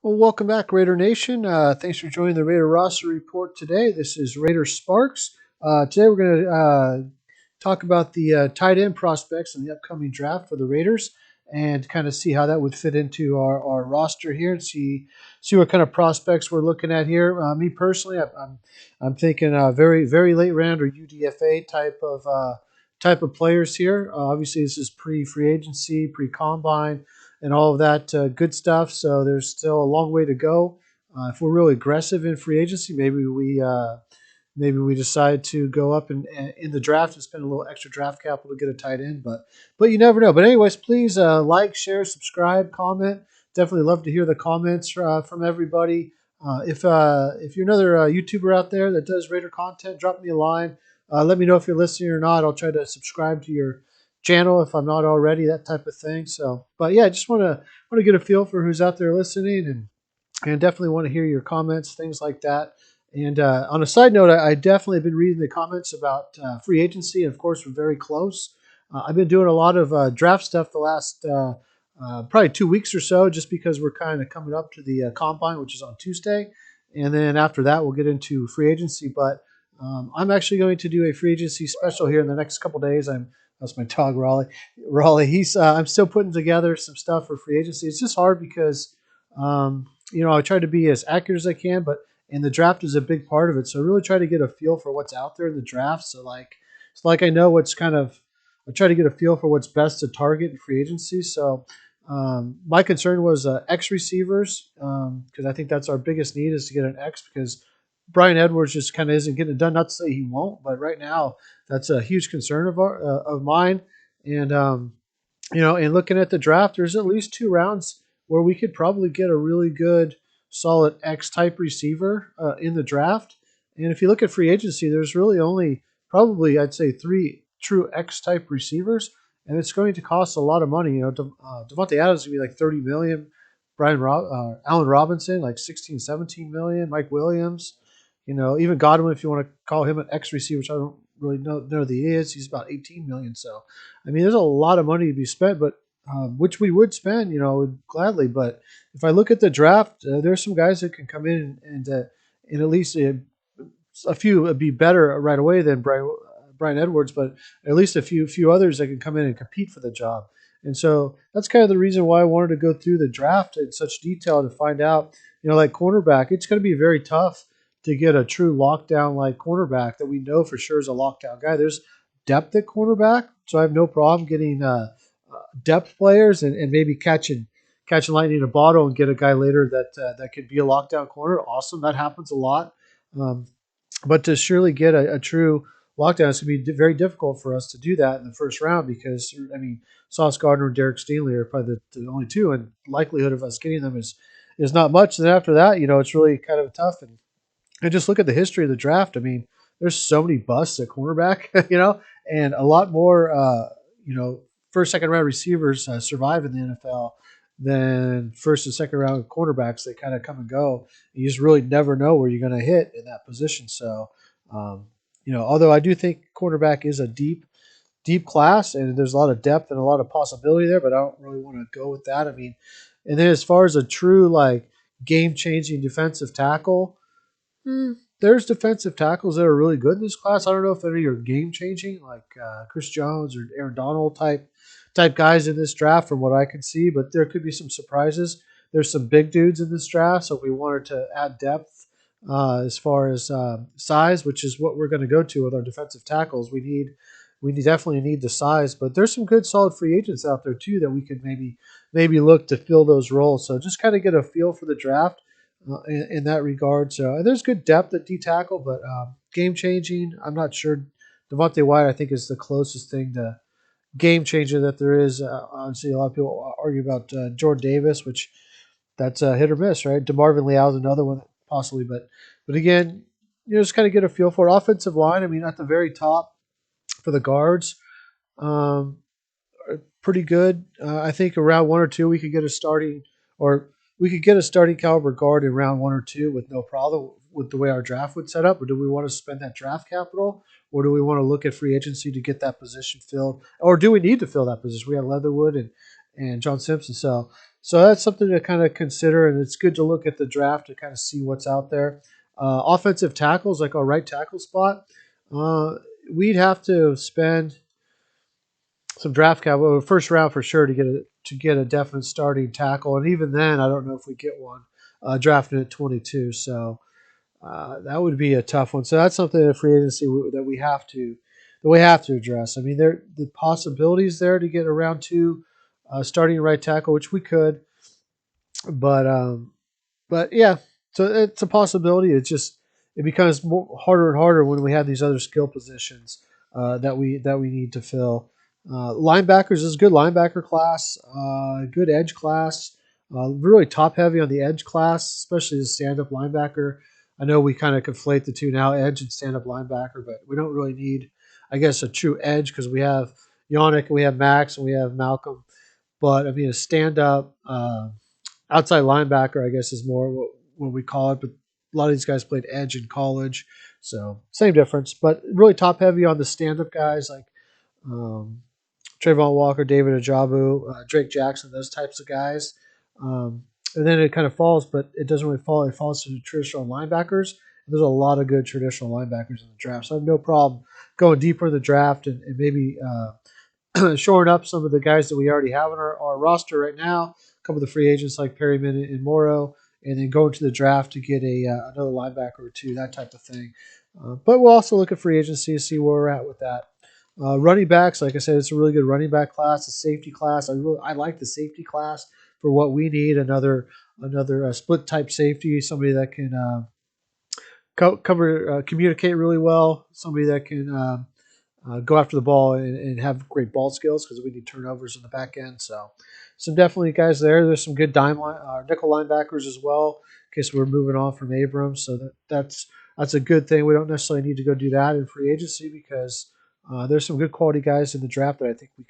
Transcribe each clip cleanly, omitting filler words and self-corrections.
Well, welcome back, Raider Nation. Thanks for joining the Raider roster report today. This is Raider Sparks. Today we're going to talk about the tight end prospects in the upcoming draft for the Raiders and kind of see how that would fit into our roster here and see what kind of prospects we're looking at here. Me personally, I'm thinking very late round or UDFA type of players here. Obviously, this is pre-free agency, pre-combine and all of that good stuff. So there's still a long way to go. If we're really aggressive in free agency, maybe we decide to go up and in the draft and spend a little extra draft capital to get a tight end. But you never know. But anyways, please like, share, subscribe, comment. Definitely love to hear the comments from everybody. If you're another YouTuber out there that does Raider content, drop me a line. Let me know if you're listening or not. I'll try to subscribe to your channel if I'm not already, that type of thing. So, but yeah, I just want to get a feel for who's out there listening, and definitely want to hear your comments, things like that. And on a side note, I definitely have been reading the comments about free agency, and of course, we're very close. I've been doing a lot of draft stuff the last probably 2 weeks or so, just because we're kind of coming up to the combine, which is on Tuesday, and then after that, we'll get into free agency. But I'm actually going to do a free agency special here in the next couple days. That's my dog, Raleigh. He's I'm still putting together some stuff for free agency. It's just hard because I try to be as accurate as I can, and the draft is a big part of it. So I really try to get a feel for what's out there in the draft. So like I know I try to get a feel for what's best to target in free agency. So my concern was X receivers because I think that's our biggest need is to get an X because Brian Edwards just kind of isn't getting it done. Not to say he won't, but right now that's a huge concern of mine. And and looking at the draft, there's at least 2 rounds where we could probably get a really good, solid X type receiver in the draft. And if you look at free agency, there's really only probably I'd say 3 true X type receivers, and it's going to cost a lot of money. Devontae Adams would be like 30 million. Allen Robinson like 16, 17 million. Mike Williams, even Godwin, if you want to call him an X receiver, which I don't really know that he is, he's about 18 million. So I mean, there's a lot of money to be spent, but which we would spend, gladly. But if I look at the draft, there's some guys that can come in and at least a few would be better right away than Brian Edwards, but at least a few others that can come in and compete for the job. And so that's kind of the reason why I wanted to go through the draft in such detail to find out, like cornerback, it's going to be very tough to get a true lockdown like cornerback that we know for sure is a lockdown guy. There's depth at cornerback, so I have no problem getting depth players and maybe catching lightning in a bottle and get a guy later that could be a lockdown corner. Awesome, that happens a lot. Um, but to surely get a true lockdown, it's going to be very difficult for us to do that in the first round because, I mean, Sauce Gardner and Derek Stingley are probably the only two, and likelihood of us getting them is not much. And then after that, it's really kind of tough. And just look at the history of the draft. I mean, there's so many busts at cornerback, and a lot more, first, second round receivers survive in the NFL than first and second round cornerbacks. They kind of come and go. You just really never know where you're going to hit in that position. So, although I do think cornerback is a deep class and there's a lot of depth and a lot of possibility there, but I don't really want to go with that. I mean, and then as far as a true like game changing defensive tackle, there's defensive tackles that are really good in this class. I don't know if any are game changing, like Chris Jones or Aaron Donald type guys in this draft, from what I can see. But there could be some surprises. There's some big dudes in this draft, so if we wanted to add depth as far as size, which is what we're going to go to with our defensive tackles. We definitely need the size, but there's some good solid free agents out there too that we could maybe look to fill those roles. So just kind of get a feel for the draft in that regard. So and there's good depth at D tackle, but game changing, I'm not sure. Devontae White, I think, is the closest thing to game changer that there is. Obviously, a lot of people argue about Jordan Davis, which that's a hit or miss, right? DeMarvin Leal is another one possibly, but again, just kind of get a feel for it. Offensive line. I mean, at the very top for the guards. Um, Pretty good. I think around 1 or 2 we could get a starting caliber guard in round 1 or 2 with no problem with the way our draft would set up. Or do we want to spend that draft capital, or do we want to look at free agency to get that position filled, or do we need to fill that position? We have Leatherwood and John Simpson. So So that's something to kind of consider, and it's good to look at the draft to kind of see what's out there. Offensive tackles, like our right tackle spot, uh, we'd have to spend some draft capital, first round for sure, to get a definite starting tackle, and even then, I don't know if we get one drafted at 22. So that would be a tough one. So that's something in free agency that we have to address. I mean, the possibilities there to get around two starting right tackle, which we could, but yeah, so it's a possibility. It becomes harder and harder when we have these other skill positions that we need to fill. Linebackers is a good linebacker class, good edge class. Really top heavy on the edge class, especially as a stand up linebacker. I know we kind of conflate the two now, edge and stand up linebacker, but we don't really need, I guess, a true edge because we have Yannick, we have Max, and we have Malcolm. But I mean, a stand up outside linebacker, I guess, is more what we call it. But a lot of these guys played edge in college, so same difference. But really top heavy on the stand up guys like um, Trayvon Walker, David Ajabu, Drake Jackson, those types of guys. And then it kind of falls, but it doesn't really fall. It falls to the traditional linebackers. There's a lot of good traditional linebackers in the draft, so I have no problem going deeper in the draft and maybe shoring up some of the guys that we already have on our roster right now. A couple of the free agents like Perryman and Morrow, and then go into the draft to get another linebacker or two, that type of thing. But we'll also look at free agency to see where we're at with that. Running backs, like I said, it's a really good running back class, a safety class. I like the safety class for what we need. Another split type safety, somebody that can communicate really well, somebody that can go after the ball and have great ball skills because we need turnovers in the back end. So, some definitely guys there. There's some good nickel linebackers as well in case we're moving on from Abrams. So that's a good thing. We don't necessarily need to go do that in free agency because there's some good quality guys in the draft that I think we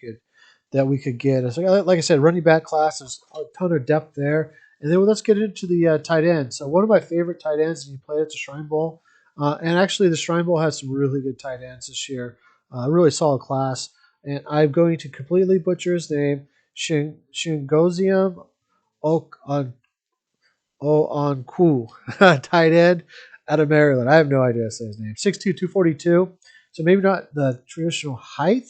could get. So, like I said, running back class, there's a ton of depth there. And then let's get into the tight end. So one of my favorite tight ends, and he played at the Shrine Bowl. And actually, the Shrine Bowl has some really good tight ends this year. Really solid class. And I'm going to completely butcher his name. Shingozium Oonku, tight end out of Maryland. I have no idea how to say his name. 6'2", 242. So maybe not the traditional height,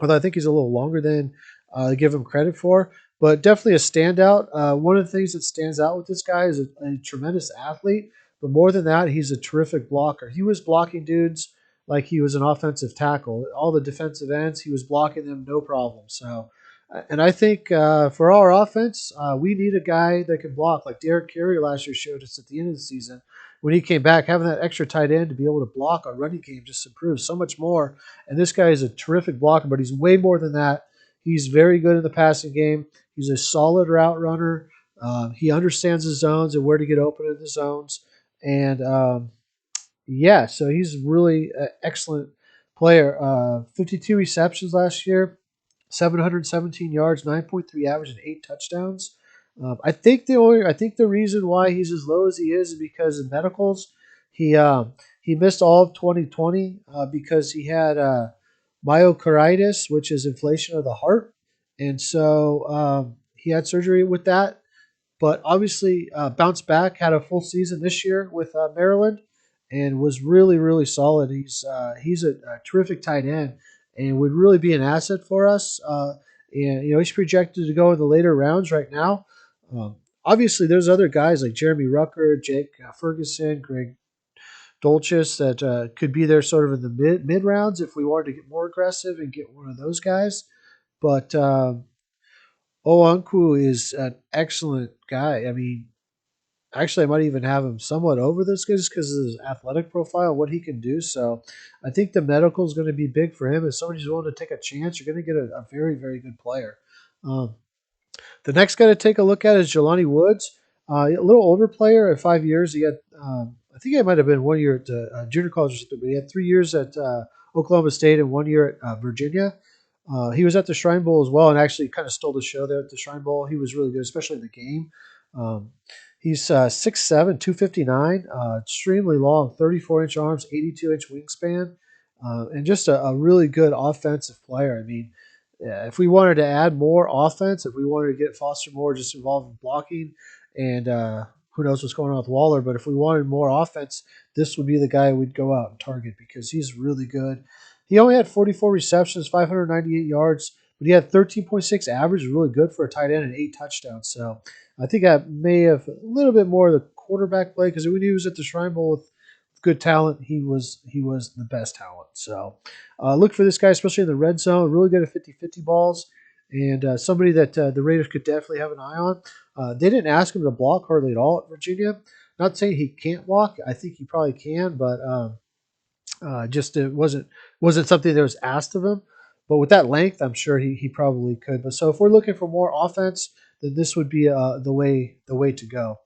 although I think he's a little longer than I give him credit for. But definitely a standout. One of the things that stands out with this guy is a tremendous athlete. But more than that, he's a terrific blocker. He was blocking dudes like he was an offensive tackle. All the defensive ends, he was blocking them no problem. So, and I think for our offense, we need a guy that can block. Like Derek Carey last year showed us at the end of the season when he came back, having that extra tight end to be able to block our running game just improves so much more. And this guy is a terrific blocker, but he's way more than that. He's very good in the passing game. He's a solid route runner. He understands the zones and where to get open in the zones. And yeah, so he's really an excellent player. 52 receptions last year, 717 yards, 9.3 average, and 8 touchdowns. I think the reason why he's as low as he is because of medicals. He missed all of 2020 because he had myocarditis, which is inflation of the heart, and so he had surgery with that. But obviously, bounced back, had a full season this year with Maryland, and was really solid. He's a terrific tight end, and would really be an asset for us. And he's projected to go in the later rounds right now. Obviously, there's other guys like Jeremy Rucker, Jake Ferguson, Greg Dolchis that could be there sort of in the mid rounds if we wanted to get more aggressive and get one of those guys. But Oanku is an excellent guy. I mean, actually, I might even have him somewhat over this just because of his athletic profile, what he can do. So I think the medical is going to be big for him. If somebody's willing to take a chance, you're going to get a very good player. Um, the next guy to take a look at is Jilani Woods, a little older player. At 5 years, he had I think it might have been 1 year at junior college or something, but he had 3 years at Oklahoma State and 1 year at Virginia. He was at the Shrine Bowl as well, and actually kind of stole the show there at the Shrine Bowl. He was really good, especially in the game. Um, he's 6'7", 259, extremely long, 34-inch arms, 82-inch wingspan, and just a really good offensive player. I mean, yeah, if we wanted to add more offense, if we wanted to get Foster more just involved in blocking, and who knows what's going on with Waller, but if we wanted more offense, this would be the guy we'd go out and target because he's really good. He only had 44 receptions, 598 yards, but he had 13.6 average, really good for a tight end and 8 touchdowns. So I think I may have a little bit more of the quarterback play because when he was at the Shrine Bowl with good talent, he was the best talent. So look for this guy, especially in the red zone. Really good at 50-50 balls, and somebody that the Raiders could definitely have an eye on. They didn't ask him to block hardly at all at Virginia. Not saying he can't block. I think he probably can, but just it wasn't something that was asked of him. But with that length, I'm sure he probably could. But so if we're looking for more offense, then this would be the way to go.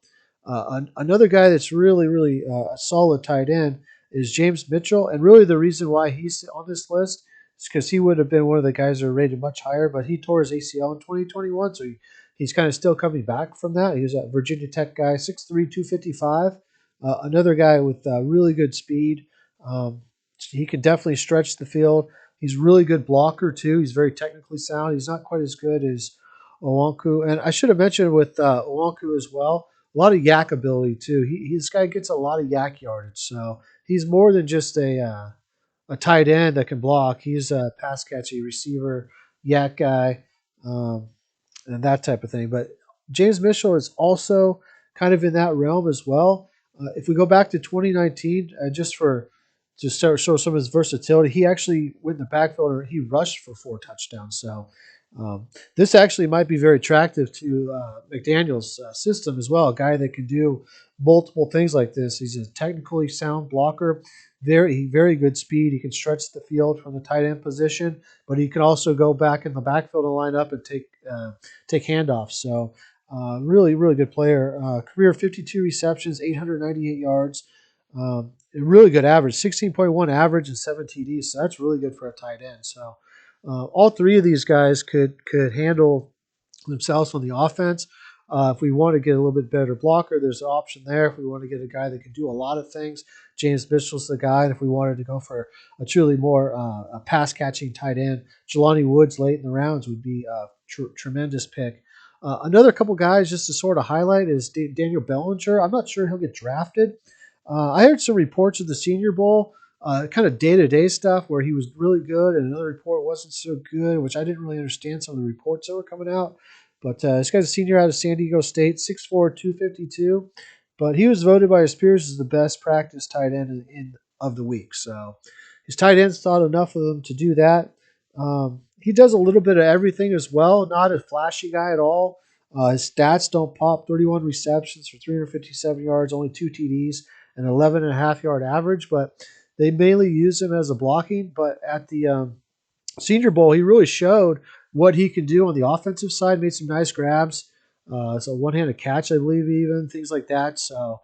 Another guy that's really a solid tight end is James Mitchell, and really the reason why he's on this list is because he would have been one of the guys that are rated much higher, but he tore his ACL in 2021, so he's kind of still coming back from that. He was a Virginia Tech guy, 6'3", 255. Another guy with really good speed. Um, he can definitely stretch the field. He's a really good blocker too. He's very technically sound. He's not quite as good as Owanku, and I should have mentioned with Owanku as well. A lot of yak ability too. This guy gets a lot of yak yardage, so he's more than just a tight end that can block. He's a pass catchy receiver, yak guy. And that type of thing. But James Mitchell is also kind of in that realm as well. If we go back to 2019, just for to show some of his versatility, he actually went in the backfield and he rushed for 4 touchdowns. So this actually might be very attractive to McDaniel's system as well. A guy that can do multiple things like this. He's a technically sound blocker, very good speed. He can stretch the field from the tight end position, but he can also go back in the backfield and line up and take handoffs. So really good player. Career 52 receptions, 898 yards. A really good average, 16.1 average and 7 TDs. So that's really good for a tight end. So all three of these guys could handle themselves on the offense. If we want to get a little bit better blocker, there's an option there. If we want to get a guy that can do a lot of things, James Mitchell's the guy. And if we wanted to go for a truly more a pass catching tight end, Jilani Woods late in the rounds would be a tremendous pick. Another couple guys just to sort of highlight is Daniel Bellinger. I'm not sure he'll get drafted. I heard some reports of the Senior Bowl, kind of day-to-day stuff where he was really good and another report wasn't so good, which I didn't really understand some of the reports that were coming out. But this guy's a senior out of San Diego State, 6'4", 252. But he was voted by his peers as the best practice tight end of the week. So his tight ends thought enough of him to do that. He does a little bit of everything as well. Not a flashy guy at all. His stats don't pop. 31 receptions for 357 yards, only 2 TDs, an 11.5-yard average. But they mainly use him as a blocking. But at the Senior Bowl, he really showed what he can do on the offensive side. Made some nice grabs. So one-handed catch, I believe, even things like that. So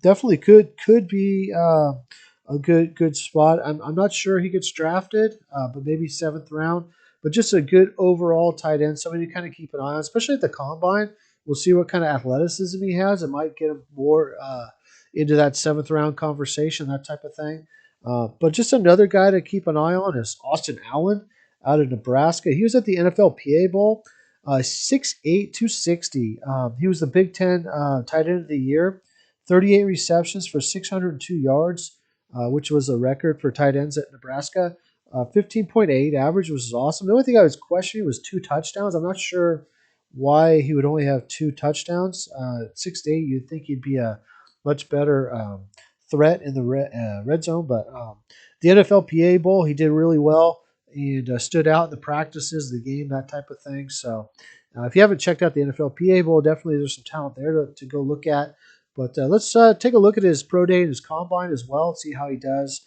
definitely could be a good spot. I'm not sure he gets drafted, but maybe 7th round. But just a good overall tight end, somebody to kind of keep an eye on, especially at the combine. We'll see what kind of athleticism he has. It might get him more into that 7th round conversation, that type of thing. But just another guy to keep an eye on is Austin Allen out of Nebraska. He was at the NFLPA Bowl, 6'8", 260. He was the Big Ten tight end of the year, 38 receptions for 602 yards, which was a record for tight ends at Nebraska. 15.8 average, which is awesome. The only thing I was questioning was 2 touchdowns. I'm not sure why he would only have 2 touchdowns. 6'8", you'd think he'd be a much better threat in the red zone. But the NFLPA Bowl, he did really well and stood out in the practices, the game, that type of thing. So if you haven't checked out the NFLPA Bowl, definitely there's some talent there to go look at. But let's take a look at his pro day and his combine as well, see how he does,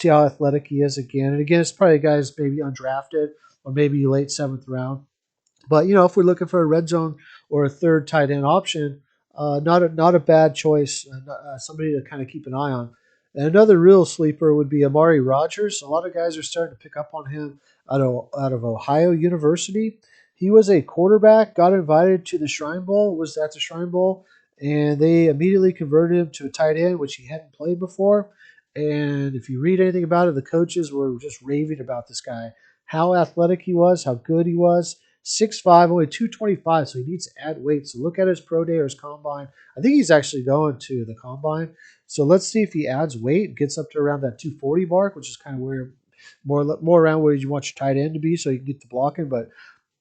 see how athletic he is again. And again, it's probably guys maybe undrafted or maybe late 7th round. But if we're looking for a red zone or a third tight end option, not a bad choice. Somebody to kind of keep an eye on. And another real sleeper would be Amari Rogers. A lot of guys are starting to pick up on him out of Ohio University. He was a quarterback, got invited to the Shrine Bowl, was at the Shrine Bowl, and they immediately converted him to a tight end, which he hadn't played before. And if you read anything about it, the coaches were just raving about this guy. how athletic he was, how good he was. 6'5", only 225, so he needs to add weight. So look at his pro day or his combine. I think he's actually going to the combine. So let's see if he adds weight, gets up to around that 240 mark, which is kind of where more around where you want your tight end to be, so you can get the blocking.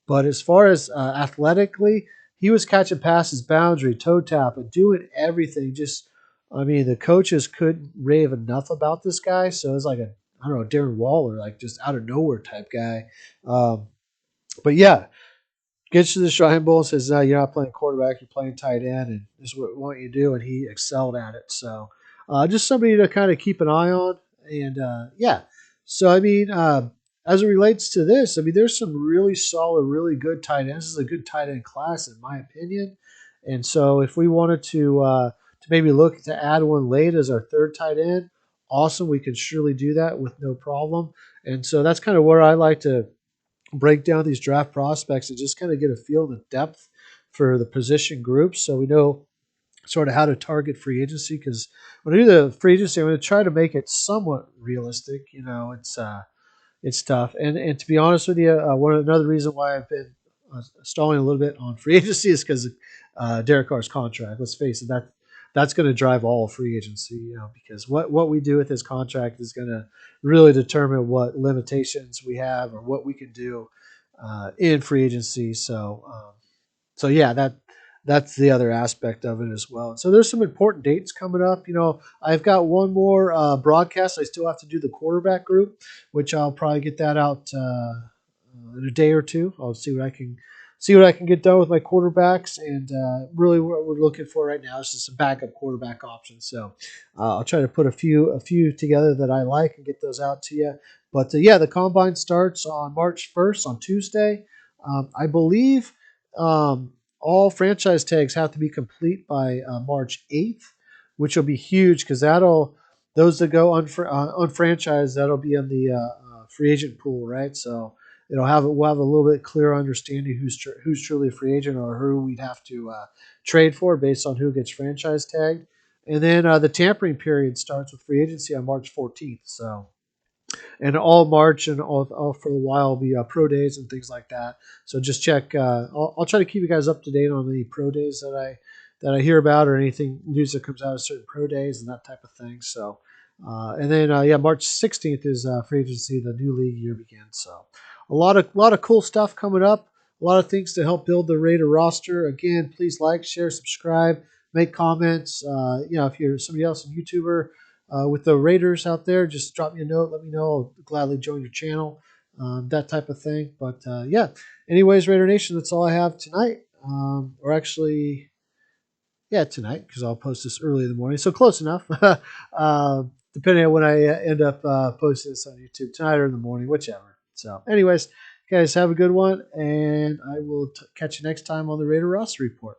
But as far as athletically, he was catching passes, boundary, toe tap, and doing everything. Just, I mean, the coaches couldn't rave enough about this guy. So it's like I don't know, Darren Waller, like just out of nowhere type guy. Um, but yeah, gets to the Shrine Bowl and says, "No, you're not playing quarterback. You're playing tight end, and this is what we want you to do." And he excelled at it. So, just somebody to kind of keep an eye on. And yeah, so I mean, as it relates to this, I mean, there's some really solid, really good tight ends. This is a good tight end class, in my opinion. And so, if we wanted to maybe look to add one late as our third tight end, awesome. We can surely do that with no problem. And so that's kind of where I like to break down these draft prospects and just kind of get a feel of the depth for the position groups, so we know sort of how to target free agency. Because when I do the free agency, I'm going to try to make it somewhat realistic. You know, it's tough. And to be honest with you, another reason why I've been stalling a little bit on free agency is because of Derek Carr's contract. Let's face it, that's going to drive all free agency. You know, because what we do with his contract is going to really determine what limitations we have or what we can do in free agency. So yeah, that's the other aspect of it as well. And so there's some important dates coming up. You know, I've got one more broadcast. I still have to do the quarterback group, which I'll probably get that out in a day or two. I'll see what I can get done with my quarterbacks, and really what we're looking for right now is just some backup quarterback options. So I'll try to put a few together that I like and get those out to you. But yeah, the combine starts on March 1st on Tuesday. I believe all franchise tags have to be complete by March 8th, which will be huge because those that go unfranchised, that'll be in the free agent pool, right? So we'll have a little bit clearer understanding who's truly a free agent or who we'd have to trade for based on who gets franchise tagged. And then the tampering period starts with free agency on March 14th. So, and all March and all for a while will be pro days and things like that. So just check. I'll try to keep you guys up to date on any pro days that I hear about or anything news that comes out of certain pro days and that type of thing. So, and then yeah, March 16th is free agency. The new league year begins. So a lot of cool stuff coming up. A lot of things to help build the Raider roster. Again, please like, share, subscribe, make comments. If you're somebody else, a YouTuber with the Raiders out there, just drop me a note. Let me know. I'll gladly join your channel, that type of thing. But yeah, anyways, Raider Nation, that's all I have tonight. Or actually, yeah, tonight, because I'll post this early in the morning. So close enough. Depending on when I end up posting this on YouTube, tonight or in the morning, whichever. So anyways, guys, have a good one, and I will catch you next time on the Raider Roster Report.